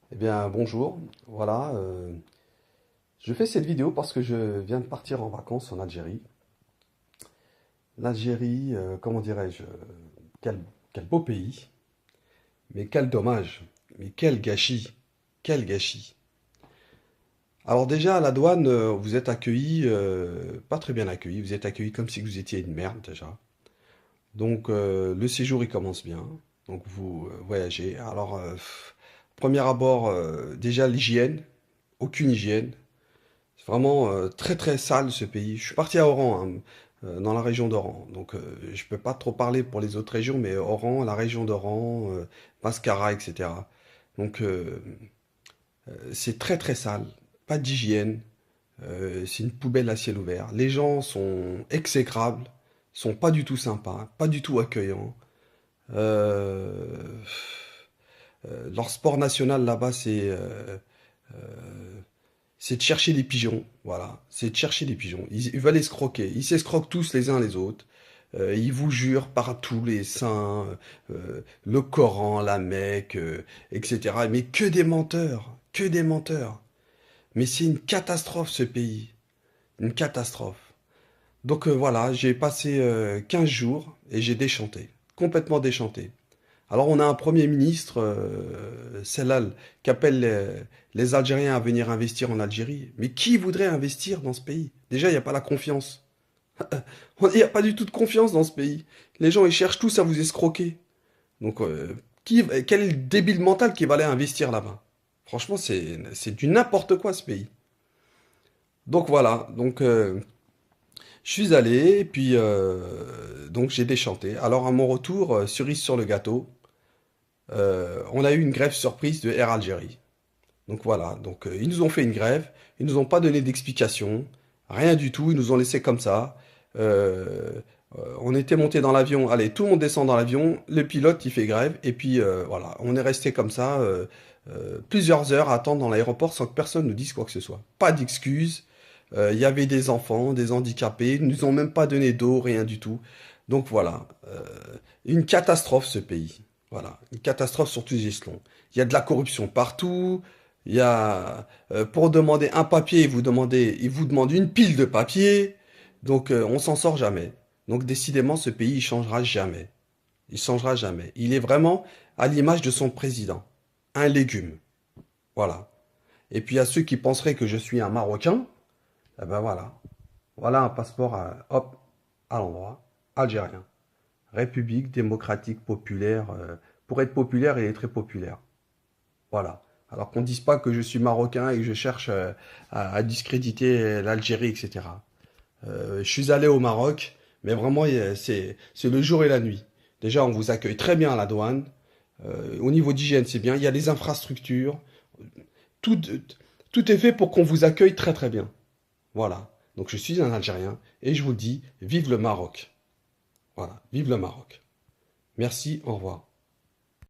Eh bien, bonjour. Voilà, je fais cette vidéo parce que je viens de partir en vacances en Algérie. L'Algérie, comment dirais-je, quel, quel beau pays, mais quel dommage, mais quel gâchis, quel gâchis. Alors déjà, à la douane, vous êtes accueillis, pas très bien accueillis, vous êtes accueillis comme si vous étiez une merde déjà. Donc, le séjour, il commence bien. Donc, vous voyagez. Alors, premier abord, déjà l'hygiène, aucune hygiène. C'est vraiment très très sale ce pays. Je suis parti à Oran, hein, dans la région d'Oran. Donc je peux pas trop parler pour les autres régions, mais Oran, la région d'Oran, Mascara, etc. Donc c'est très très sale. Pas d'hygiène. C'est une poubelle à ciel ouvert. Les gens sont exécrables, sont pas du tout sympas, pas du tout accueillants. Euh, Leur sport national là-bas, c'est de chercher des pigeons, voilà. C'est de chercher des pigeons. Ils veulent escroquer. Ils s'escroquent tous les uns les autres. Ils vous jurent par tous les saints, le Coran, la Mecque, etc. Mais que des menteurs, que des menteurs. Mais c'est une catastrophe ce pays, une catastrophe. Donc voilà, j'ai passé 15 jours et j'ai déchanté, complètement déchanté. Alors on a un Premier ministre, Sellal, qui appelle les Algériens à venir investir en Algérie. Mais qui voudrait investir dans ce pays? Déjà, il n'y a pas la confiance. Il n'y a pas du tout de confiance dans ce pays. Les gens, ils cherchent tous à vous escroquer. Donc, quel est le débile mental qui va aller investir là-bas? Franchement, c'est du n'importe quoi ce pays. Donc voilà, donc je suis allé, et puis donc j'ai déchanté. Alors à mon retour, cerise sur le gâteau, on a eu une grève surprise de Air Algérie. Donc voilà, donc ils nous ont fait une grève, ils nous ont pas donné d'explication, rien du tout, ils nous ont laissé comme ça. On était monté dans l'avion, allez, tout le monde descend dans l'avion, le pilote il fait grève, et puis voilà, on est resté comme ça plusieurs heures à attendre dans l'aéroport sans que personne nous dise quoi que ce soit. Pas d'excuses, il y avait des enfants, des handicapés, ils nous ont même pas donné d'eau, rien du tout. Donc voilà, une catastrophe ce pays. Voilà, une catastrophe sur tous les échelons. Il y a de la corruption partout. Il y a, pour demander un papier, ils vous demandent une pile de papier. Donc, on s'en sort jamais. Donc, décidément, ce pays, il changera jamais. Il changera jamais. Il est vraiment à l'image de son président. Un légume. Voilà. Et puis, à ceux qui penseraient que je suis un Marocain, eh ben voilà. Voilà un passeport, hop, à l'endroit. Algérien. République démocratique populaire. Pour être populaire, il est très populaire. Voilà. Alors qu'on ne dise pas que je suis marocain et que je cherche à discréditer l'Algérie, etc. Je suis allé au Maroc, mais vraiment, c'est le jour et la nuit. Déjà, on vous accueille très bien à la douane. Au niveau d'hygiène, c'est bien. Il y a les infrastructures. Tout, tout est fait pour qu'on vous accueille très très bien. Voilà. Donc je suis un Algérien et je vous le dis, vive le Maroc. Voilà, vive le Maroc. Merci, au revoir.